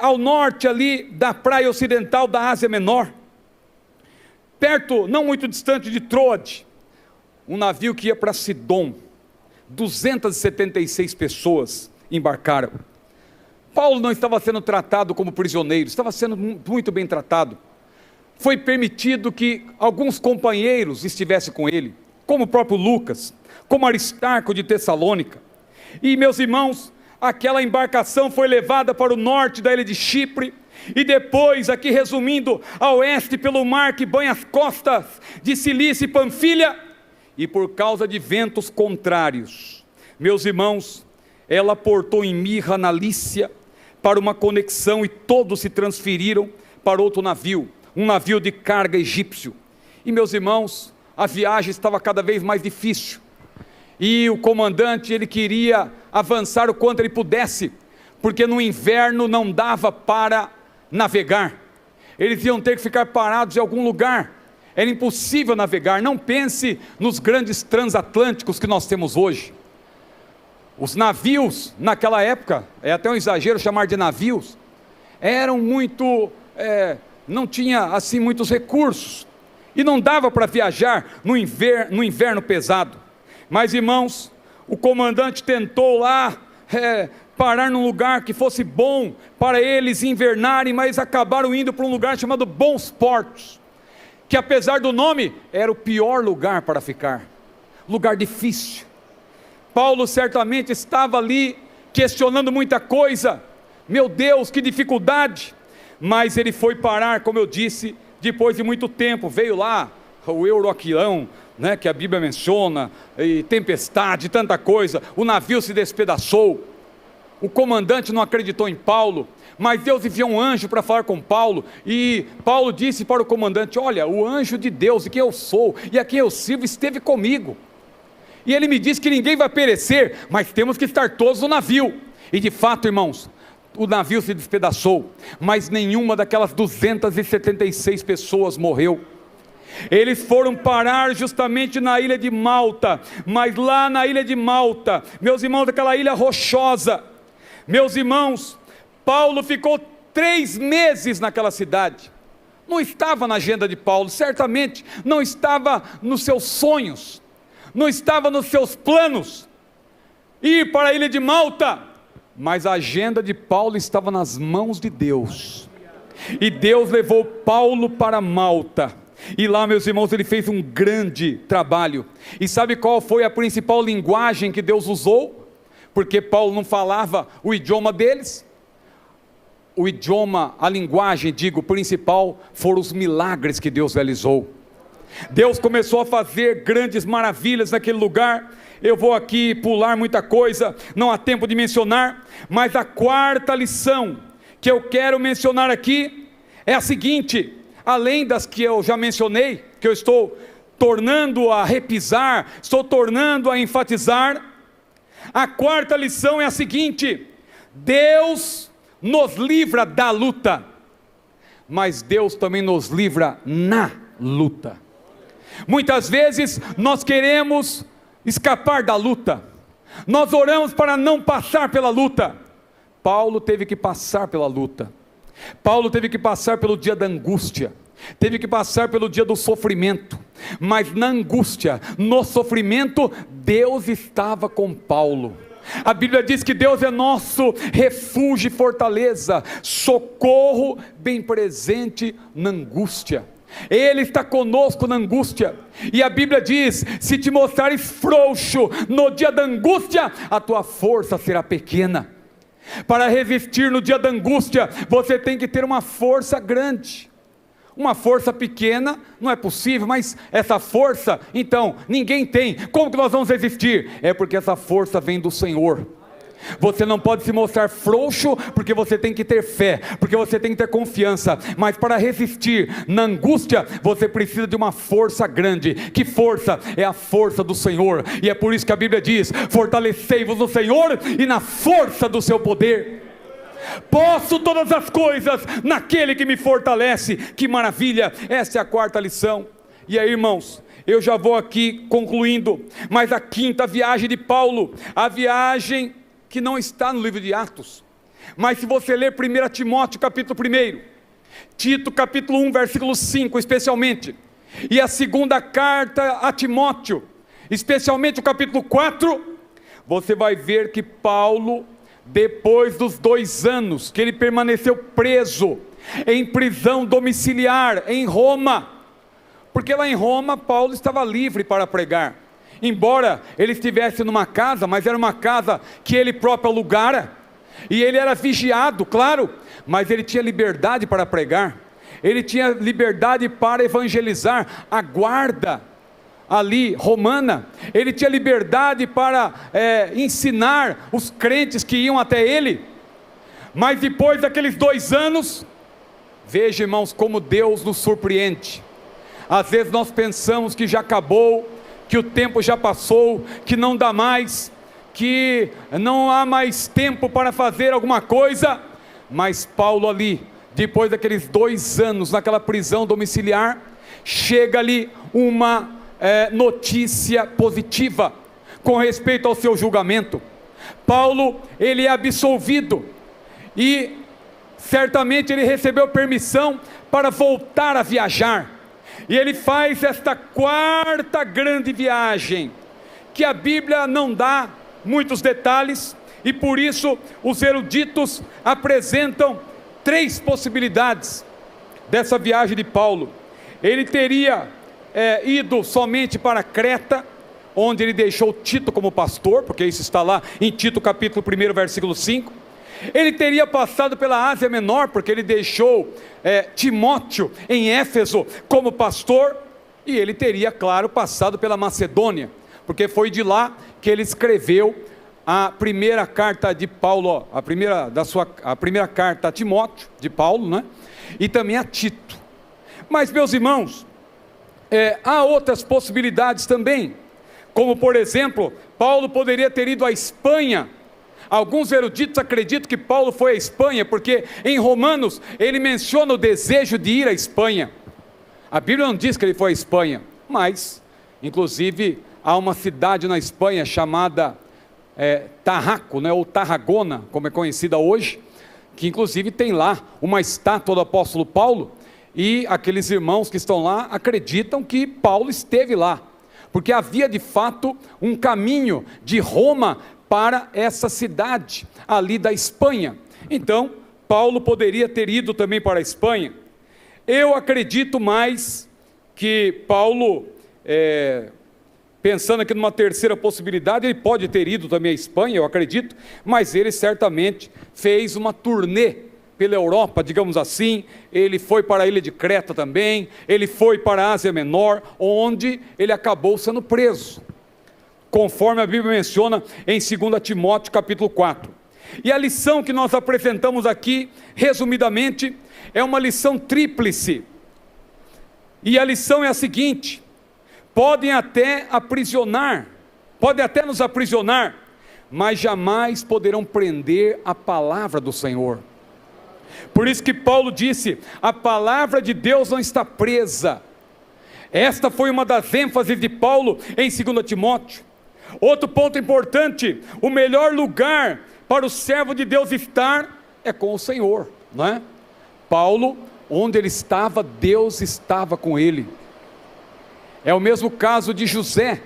ao norte ali da praia ocidental da Ásia Menor, perto, não muito distante de Troade. Um navio que ia para Sidom. 276 pessoas embarcaram. Paulo não estava sendo tratado como prisioneiro, estava sendo muito bem tratado. Foi permitido que alguns companheiros estivessem com ele, como o próprio Lucas, como Aristarco de Tessalônica. E, meus irmãos, aquela embarcação foi levada para o norte da ilha de Chipre, e depois, aqui resumindo, a oeste pelo mar que banha as costas de Cilícia e Panfilha, e por causa de ventos contrários, meus irmãos, ela portou em Mirra, na Lícia, para uma conexão, e todos se transferiram para outro navio, um navio de carga egípcio. E, meus irmãos, a viagem estava cada vez mais difícil, e o comandante, ele queria avançar o quanto ele pudesse, porque no inverno não dava para navegar, eles iam ter que ficar parados em algum lugar, era impossível navegar. Não pense nos grandes transatlânticos que nós temos hoje. Os navios naquela época, é até um exagero chamar de navios, eram muito, não tinha assim muitos recursos, e não dava para viajar no inverno pesado. Mas, irmãos, o comandante tentou lá parar num lugar que fosse bom para eles invernarem, mas acabaram indo para um lugar chamado Bons Portos, que apesar do nome, era o pior lugar para ficar, lugar difícil. Paulo certamente estava ali, questionando muita coisa, meu Deus, que dificuldade, mas ele foi parar, como eu disse, depois de muito tempo, veio lá, o Euroaquilão, né, que a Bíblia menciona, e tempestade, tanta coisa, o navio se despedaçou, o comandante não acreditou em Paulo, mas Deus enviou um anjo para falar com Paulo, e Paulo disse para o comandante, olha, o anjo de Deus, e quem eu sou, e a quem eu sirvo, esteve comigo, e ele me disse que ninguém vai perecer, mas temos que estar todos no navio, e de fato, irmãos, o navio se despedaçou, mas nenhuma daquelas 276 pessoas morreu. Eles foram parar justamente na ilha de Malta, mas lá na ilha de Malta, meus irmãos, aquela ilha rochosa, meus irmãos, Paulo ficou 3 meses naquela cidade, não estava na agenda de Paulo, certamente não estava nos seus sonhos, não estava nos seus planos, ir para a ilha de Malta, mas a agenda de Paulo estava nas mãos de Deus, e Deus levou Paulo para Malta, e lá, meus irmãos, ele fez um grande trabalho, e sabe qual foi a principal linguagem que Deus usou? Porque Paulo não falava o idioma deles, o idioma, a linguagem, digo, principal, foram os milagres que Deus realizou. Deus começou a fazer grandes maravilhas naquele lugar. Eu vou aqui pular muita coisa, não há tempo de mencionar, mas a quarta lição que eu quero mencionar aqui é a seguinte, além das que eu já mencionei, que eu estou tornando a repisar, estou tornando a enfatizar, a quarta lição é a seguinte, Deus nos livra da luta, mas Deus também nos livra na luta. Muitas vezes nós queremos escapar da luta, nós oramos para não passar pela luta. Paulo teve que passar pela luta, Paulo teve que passar pelo dia da angústia, teve que passar pelo dia do sofrimento, mas na angústia, no sofrimento, Deus estava com Paulo. A Bíblia diz que Deus é nosso refúgio e fortaleza, socorro bem presente na angústia. Ele está conosco na angústia, e a Bíblia diz, se te mostrares frouxo no dia da angústia, a tua força será pequena. Para resistir no dia da angústia, você tem que ter uma força grande. Uma força pequena não é possível, mas essa força, então, ninguém tem. Como que nós vamos resistir? É porque essa força vem do Senhor. Você não pode se mostrar frouxo, porque você tem que ter fé, porque você tem que ter confiança, mas para resistir na angústia, você precisa de uma força grande. Que força? É a força do Senhor, e é por isso que a Bíblia diz, fortalecei-vos no Senhor, e na força do seu poder. Posso todas as coisas, naquele que me fortalece. Que maravilha, essa é a quarta lição. E aí, irmãos, eu já vou aqui concluindo, mas a quinta viagem de Paulo, a viagem que não está no livro de Atos, mas se você ler 1 Timóteo capítulo 1, Tito capítulo 1 versículo 5 especialmente, e a segunda carta a Timóteo, especialmente o capítulo 4, você vai ver que Paulo, depois dos 2 anos que ele permaneceu preso, em prisão domiciliar em Roma, porque lá em Roma Paulo estava livre para pregar, embora ele estivesse numa casa, mas era uma casa que ele próprio alugara, e ele era vigiado, claro, mas ele tinha liberdade para pregar, ele tinha liberdade para evangelizar. A guarda ali romana, ele tinha liberdade para ensinar os crentes que iam até ele. Mas depois daqueles 2 anos, veja, irmãos, como Deus nos surpreende. Às vezes nós pensamos que já acabou, que o tempo já passou, que não dá mais, que não há mais tempo para fazer alguma coisa, mas Paulo ali, depois daqueles 2 anos naquela prisão domiciliar, chega ali uma notícia positiva com respeito ao seu julgamento. Paulo, ele é absolvido, e certamente ele recebeu permissão para voltar a viajar, e ele faz esta quarta grande viagem, que a Bíblia não dá muitos detalhes, E por isso os eruditos apresentam 3 possibilidades dessa viagem de Paulo. Ele teria ido somente para Creta, onde ele deixou Tito como pastor, porque isso está lá em Tito capítulo 1, versículo 5. Ele teria passado pela Ásia Menor, porque ele deixou Timóteo em Éfeso como pastor. E ele teria, claro, passado pela Macedônia, porque foi de lá que ele escreveu a primeira carta de Paulo, a primeira carta a Timóteo, de Paulo, né? E também a Tito. Mas, meus irmãos, há outras possibilidades também, como por exemplo, Paulo poderia ter ido à Espanha. Alguns eruditos acreditam que Paulo foi à Espanha, porque em Romanos ele menciona o desejo de ir à Espanha. A Bíblia não diz que ele foi à Espanha, mas, inclusive, há uma cidade na Espanha chamada Tarraco, né, ou Tarragona, como é conhecida hoje, que inclusive tem lá uma estátua do apóstolo Paulo, e aqueles irmãos que estão lá acreditam que Paulo esteve lá, porque havia de fato um caminho de Roma para essa cidade ali da Espanha. Então Paulo poderia ter ido também para a Espanha. Eu acredito mais que Paulo, pensando aqui numa terceira possibilidade, ele pode ter ido também à Espanha, eu acredito, mas ele certamente fez uma turnê pela Europa, digamos assim. Ele foi para a ilha de Creta também, ele foi para a Ásia Menor, onde ele acabou sendo preso, conforme a Bíblia menciona em 2 Timóteo capítulo 4. E a lição que nós apresentamos aqui, resumidamente, é uma lição tríplice. E a lição é a seguinte: podem até nos aprisionar, mas jamais poderão prender a palavra do Senhor. Por isso que Paulo disse: a palavra de Deus não está presa. Esta foi uma das ênfases de Paulo em 2 Timóteo. Outro ponto importante: o melhor lugar para o servo de Deus estar é com o Senhor, não é? Paulo, onde ele estava, Deus estava com ele. É o mesmo caso de José.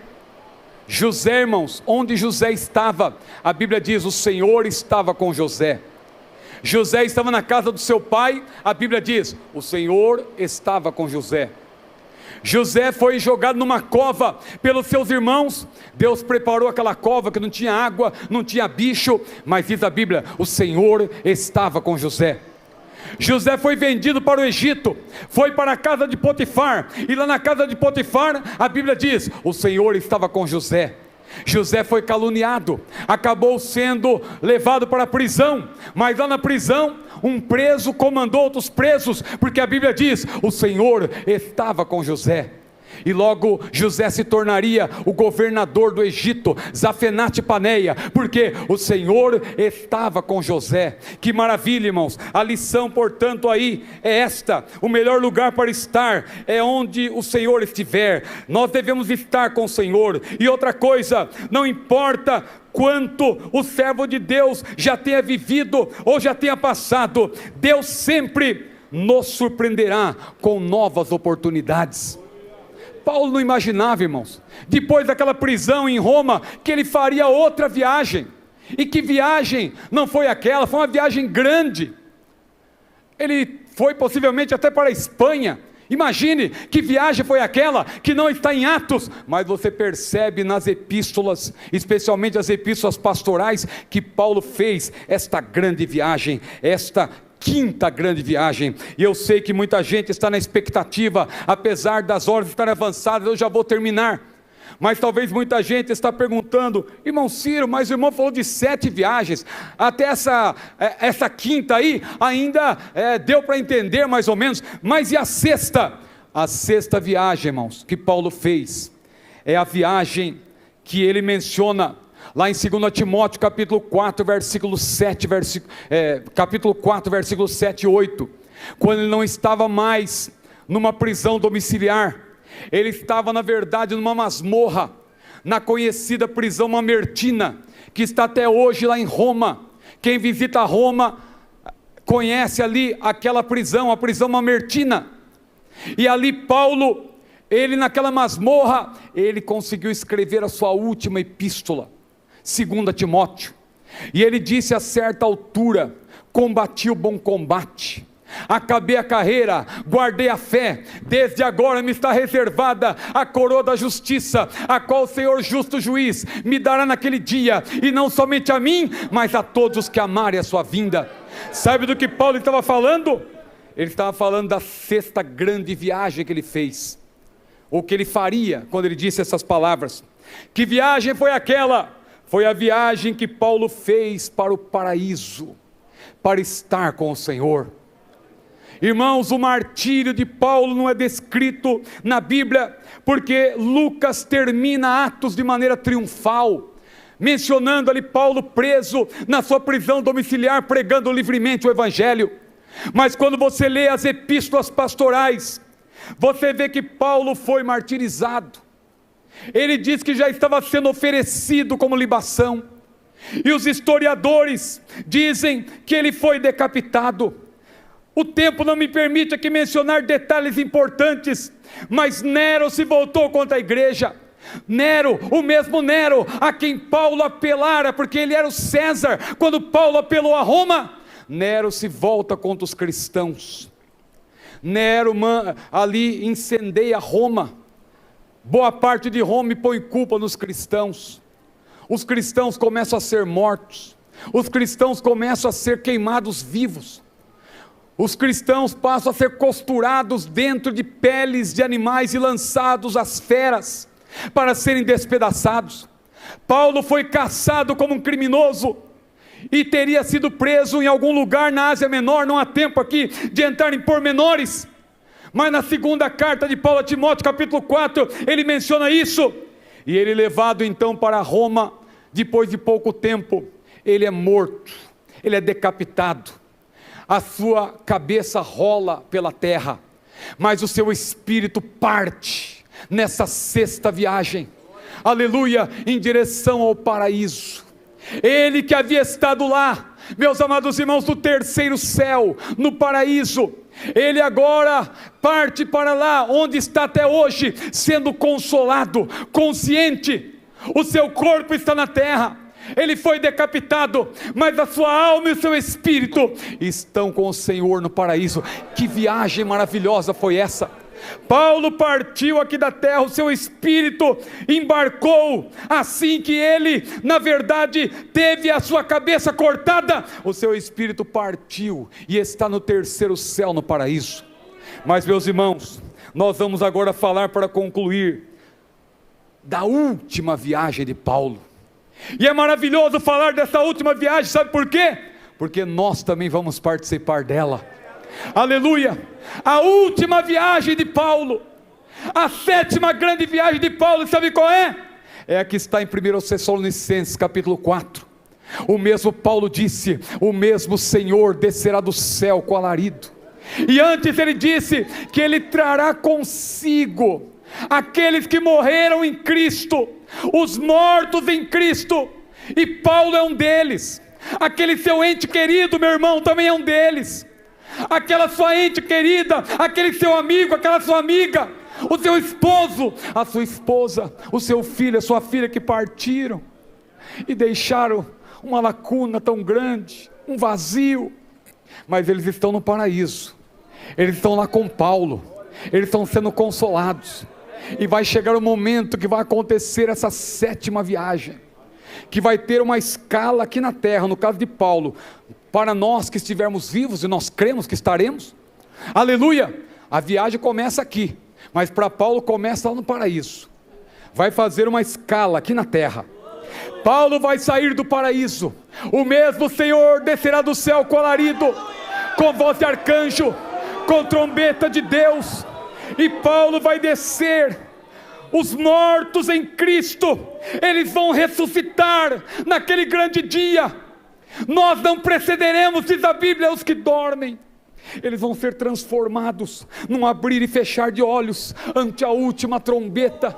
José, irmãos, onde José estava, a Bíblia diz: o Senhor estava com José. José estava na casa do seu pai, a Bíblia diz: o Senhor estava com José. José foi jogado numa cova pelos seus irmãos. Deus preparou aquela cova que não tinha água, não tinha bicho, mas diz a Bíblia: o Senhor estava com José. José foi vendido para o Egito, foi para a casa de Potifar, e lá na casa de Potifar, a Bíblia diz: o Senhor estava com José. José foi caluniado, acabou sendo levado para a prisão, mas lá na prisão, um preso comandou outros presos, porque a Bíblia diz: o Senhor estava com José. E logo José se tornaria o governador do Egito, Zafenate-Paneia, porque o Senhor estava com José. Que maravilha, irmãos! A lição, portanto, aí é esta: o melhor lugar para estar é onde o Senhor estiver. Nós devemos estar com o Senhor. E outra coisa, não importa quanto o servo de Deus já tenha vivido ou já tenha passado, Deus sempre nos surpreenderá com novas oportunidades. Paulo não imaginava, irmãos, depois daquela prisão em Roma, que ele faria outra viagem. E que viagem não foi aquela? Foi uma viagem grande. Ele foi possivelmente até para a Espanha. Imagine que viagem foi aquela, que não está em Atos, mas você percebe nas epístolas, especialmente as epístolas pastorais, que Paulo fez esta grande viagem, esta quinta grande viagem. E eu sei que muita gente está na expectativa, apesar das horas estarem avançadas, eu já vou terminar, mas talvez muita gente está perguntando: irmão Ciro, mas o irmão falou de 7 viagens, até essa quinta aí, ainda deu para entender mais ou menos, mas e a sexta? A sexta viagem, irmãos, que Paulo fez, é a viagem que ele menciona lá em 2 Timóteo capítulo 4, versículo 7, capítulo 4, versículo 7 e 8, quando ele não estava mais numa prisão domiciliar, ele estava na verdade numa masmorra, na conhecida prisão Mamertina, que está até hoje lá em Roma. Quem visita Roma conhece ali aquela prisão, a prisão Mamertina. E ali Paulo, ele naquela masmorra, ele conseguiu escrever a sua última epístola, 2 Timóteo. E ele disse a certa altura: combati o bom combate, acabei a carreira, guardei a fé, desde agora me está reservada a coroa da justiça, a qual o Senhor justo juiz me dará naquele dia, e não somente a mim, mas a todos os que amarem a sua vinda. Sabe do que Paulo estava falando? Ele estava falando da sexta grande viagem que ele fez, ou que ele faria, quando ele disse essas palavras. Que viagem foi aquela? Foi a viagem que Paulo fez para o paraíso, para estar com o Senhor. Irmãos, o martírio de Paulo não é descrito na Bíblia, porque Lucas termina Atos de maneira triunfal, mencionando ali Paulo preso na sua prisão domiciliar, pregando livremente o Evangelho. Mas quando você lê as epístolas pastorais, você vê que Paulo foi martirizado. Ele diz que já estava sendo oferecido como libação, e os historiadores dizem que ele foi decapitado. O tempo não me permite aqui mencionar detalhes importantes, mas Nero se voltou contra a igreja. Nero, o mesmo Nero a quem Paulo apelara, porque ele era o César, quando Paulo apelou a Roma, Nero se volta contra os cristãos. Nero ali incendeia Roma, boa parte de Roma, e põe culpa nos cristãos. Os cristãos começam a ser mortos, os cristãos começam a ser queimados vivos, os cristãos passam a ser costurados dentro de peles de animais e lançados às feras, para serem despedaçados. Paulo foi caçado como um criminoso, e teria sido preso em algum lugar na Ásia Menor. Não há tempo aqui de entrar em pormenores, mas na segunda carta de Paulo a Timóteo, capítulo 4, ele menciona isso. E ele levado então para Roma, depois de pouco tempo, ele é morto, ele é decapitado, a sua cabeça rola pela terra, mas o seu espírito parte nessa sexta viagem, aleluia, em direção ao paraíso. Ele que havia estado lá, meus amados irmãos, no terceiro céu, no paraíso, ele agora parte para lá, onde está até hoje, sendo consolado, consciente. O seu corpo está na terra, ele foi decapitado, mas a sua alma e o seu espírito estão com o Senhor no paraíso. Que viagem maravilhosa foi essa! Paulo partiu aqui da terra, o seu espírito embarcou, assim que ele, na verdade, teve a sua cabeça cortada, o seu espírito partiu, e está no terceiro céu, no paraíso. Mas meus irmãos, nós vamos agora falar, para concluir, da última viagem de Paulo, e é maravilhoso falar dessa última viagem, sabe por quê? Porque nós também vamos participar dela, aleluia. A última viagem de Paulo, a sétima grande viagem de Paulo, sabe qual é? É a que está em 1 Tessalonicenses capítulo 4, o mesmo Paulo disse, o mesmo Senhor descerá do céu com alarido, e antes ele disse, que ele trará consigo, aqueles que morreram em Cristo, os mortos em Cristo, e Paulo é um deles, aquele seu ente querido, meu irmão, também é um deles, aquela sua ente querida, aquele seu amigo, aquela sua amiga, o seu esposo, a sua esposa, o seu filho, a sua filha, que partiram, e deixaram uma lacuna tão grande, um vazio, mas eles estão no paraíso, eles estão lá com Paulo, eles estão sendo consolados, e vai chegar o momento que vai acontecer essa sétima viagem, que vai ter uma escala aqui na terra, no caso de Paulo, para nós que estivermos vivos, e nós cremos que estaremos, aleluia, a viagem começa aqui, mas para Paulo começa lá no paraíso, vai fazer uma escala aqui na terra. Paulo vai sair do paraíso, o mesmo Senhor descerá do céu com alarido, com voz de arcanjo, com trombeta de Deus, e Paulo vai descer. Os mortos em Cristo, eles vão ressuscitar naquele grande dia. Nós não precederemos, diz a Bíblia, os que dormem. Eles vão ser transformados num abrir e fechar de olhos ante a última trombeta,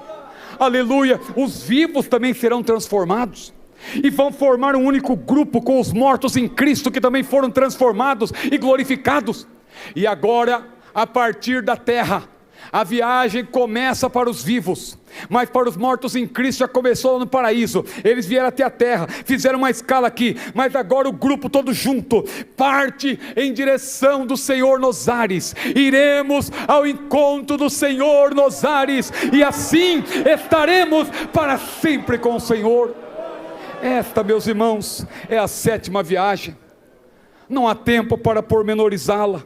aleluia. Os vivos também serão transformados, e vão formar um único grupo com os mortos em Cristo, que também foram transformados e glorificados. E agora, a partir da terra, A viagem começa para os vivos, mas para os mortos em Cristo já começou no paraíso. Eles vieram até a terra, fizeram uma escala aqui, mas agora o grupo todo junto parte em direção do Senhor nos ares. Iremos ao encontro do Senhor nos ares, e assim estaremos para sempre com o Senhor. Esta, meus irmãos, é a 7ª viagem. Não há tempo para pormenorizá-la,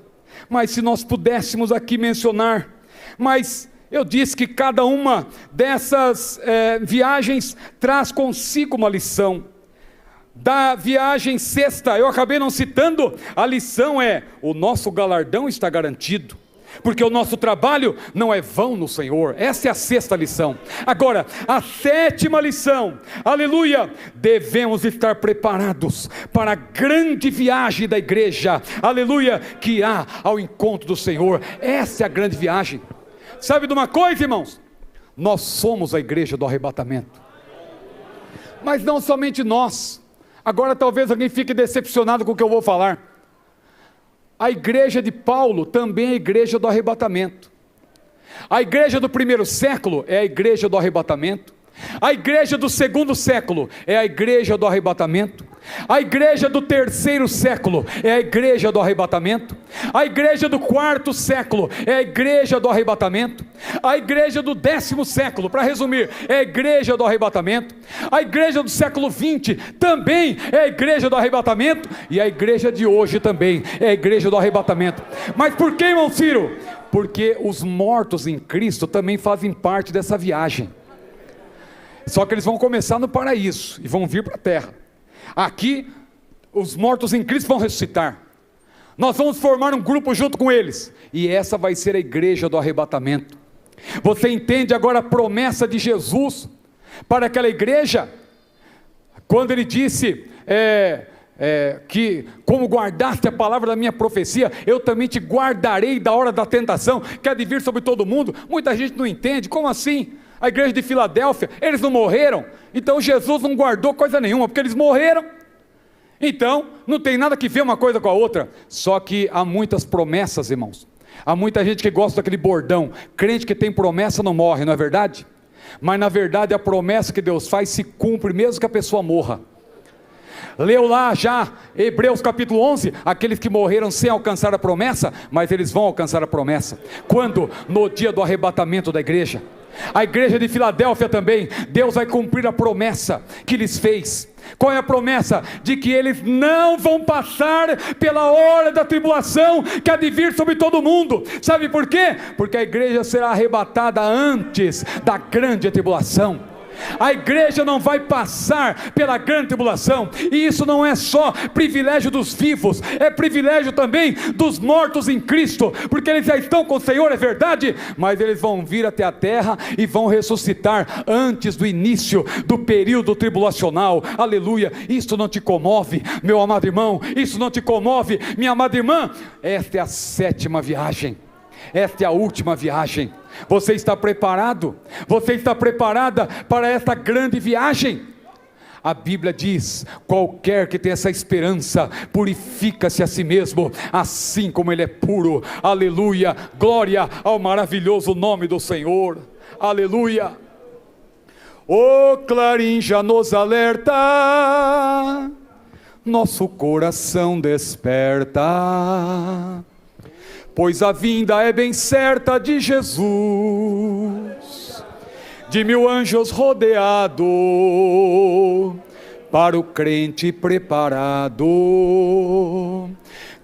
mas se nós pudéssemos aqui mencionar, mas eu disse que cada uma dessas viagens traz consigo uma lição. Da viagem 6ª, eu acabei não citando, a lição é: o nosso galardão está garantido, porque o nosso trabalho não é vão no Senhor. Essa é a 6ª lição. Agora, a 7ª lição, aleluia, devemos estar preparados para a grande viagem da igreja, aleluia, que há ao encontro do Senhor. Essa é a grande viagem. Sabe de uma coisa, irmãos? Nós somos a igreja do arrebatamento, mas não somente nós. Agora talvez alguém fique decepcionado com o que eu vou falar. A igreja de Paulo também é a igreja do arrebatamento. A igreja do 1º século é a igreja do arrebatamento. A igreja do 2º século é a igreja do arrebatamento. A igreja do 3º século é a igreja do arrebatamento. A igreja do 4º século é a igreja do arrebatamento. A igreja do 10º século, para resumir, é a igreja do arrebatamento. A igreja do século 20 também é a igreja do arrebatamento. E a igreja de hoje também é a igreja do arrebatamento. Mas por que, irmão Ciro? Porque os mortos em Cristo também fazem parte dessa viagem. Só que eles vão começar no paraíso e vão vir para a terra. Aqui, os mortos em Cristo vão ressuscitar. Nós vamos formar um grupo junto com eles, e essa vai ser a igreja do arrebatamento. Você entende agora a promessa de Jesus para aquela igreja? Quando ele disse que como guardaste a palavra da minha profecia, eu também te guardarei da hora da tentação, que há de vir sobre todo mundo. Muita gente não entende, como assim? A igreja de Filadélfia, eles não morreram, então Jesus não guardou coisa nenhuma, porque eles morreram. Então, não tem nada que ver uma coisa com a outra. Só que há muitas promessas, irmãos. Há muita gente que gosta daquele bordão: crente que tem promessa não morre, não é verdade? Mas na verdade a promessa que Deus faz se cumpre mesmo que a pessoa morra. Leu lá já Hebreus capítulo 11, aqueles que morreram sem alcançar a promessa, mas eles vão alcançar a promessa. Quando? No dia do arrebatamento da igreja. A igreja de Filadélfia também, Deus vai cumprir a promessa que lhes fez. Qual é a promessa? De que eles não vão passar pela hora da tribulação que há de vir sobre todo mundo. Sabe por quê? Porque a igreja será arrebatada antes da grande tribulação. A igreja não vai passar pela grande tribulação, e isso não é só privilégio dos vivos, é privilégio também dos mortos em Cristo, porque eles já estão com o Senhor, é verdade, mas eles vão vir até a terra e vão ressuscitar antes do início do período tribulacional. Aleluia. Isso não te comove, meu amado irmão? Isso não te comove, minha amada irmã? Esta é a 7ª viagem. Esta é a última viagem. Você está preparado? Você está preparada para esta grande viagem? A Bíblia diz: qualquer que tem essa esperança, purifica-se a si mesmo, assim como ele é puro. Aleluia, glória ao maravilhoso nome do Senhor. Aleluia. O clarim já nos alerta, nosso coração desperta, pois a vinda é bem certa de Jesus, de 1000 anjos rodeado, para o crente preparado.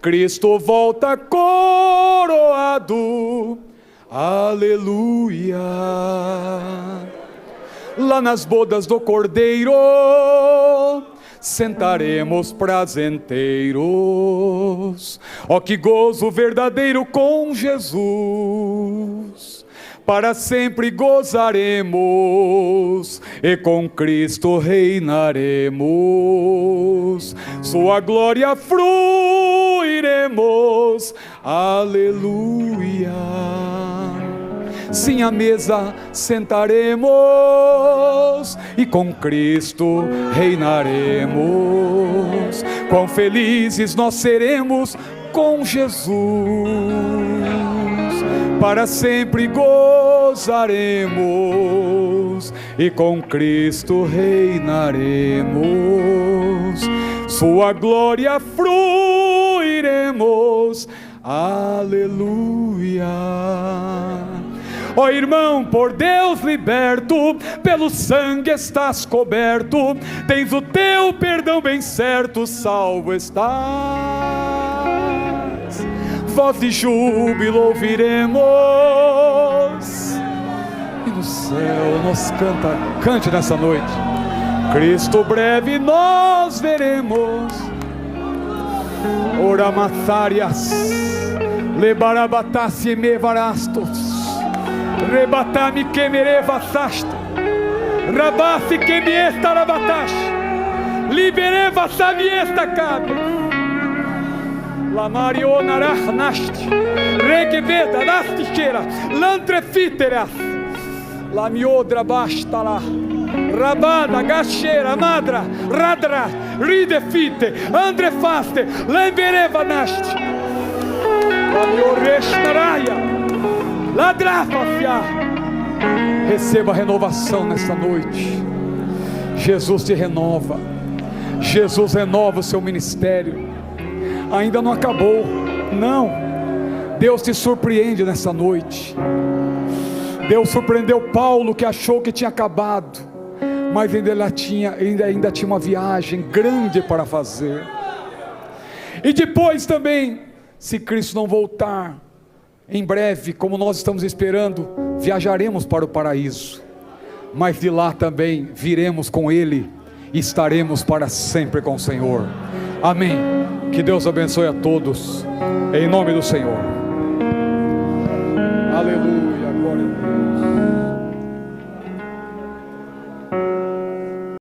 Cristo volta coroado, aleluia. Lá nas bodas do Cordeiro sentaremos prazenteiros. Ó, que gozo verdadeiro com Jesus, para sempre gozaremos e com Cristo reinaremos, sua glória fruiremos, aleluia. Sim, à mesa sentaremos e com Cristo reinaremos. Quão felizes nós seremos com Jesus, para sempre gozaremos e com Cristo reinaremos, sua glória fruiremos, aleluia. Ó irmão, por Deus liberto, pelo sangue estás coberto, tens o teu perdão bem certo, salvo estás. Voz de júbilo ouviremos, e no céu nos cante nessa noite. Cristo breve nós veremos. Ora matárias, lebarabatasi me varastos. Rebatami que merevasasta, rabasi que me esta rabatash, libereva saviesta cabe, la mariona rahnasti, regeveda rastichera, lantrefiteras, la miodra basta lá, rabada, gachera, madra, radra, ridefite, andrefaste, lembereva nasti, la miorreshnaraya. Ladra-facia. Receba a renovação nessa noite. Jesus te renova. Jesus renova o seu ministério. Ainda não acabou, não. Deus te surpreende nessa noite. Deus surpreendeu Paulo, que achou que tinha acabado, mas ainda tinha uma viagem grande para fazer. E depois também, se Cristo não voltar em breve, como nós estamos esperando, viajaremos para o paraíso, mas de lá também viremos com Ele e estaremos para sempre com o Senhor. Amém. Que Deus abençoe a todos, em nome do Senhor. Aleluia.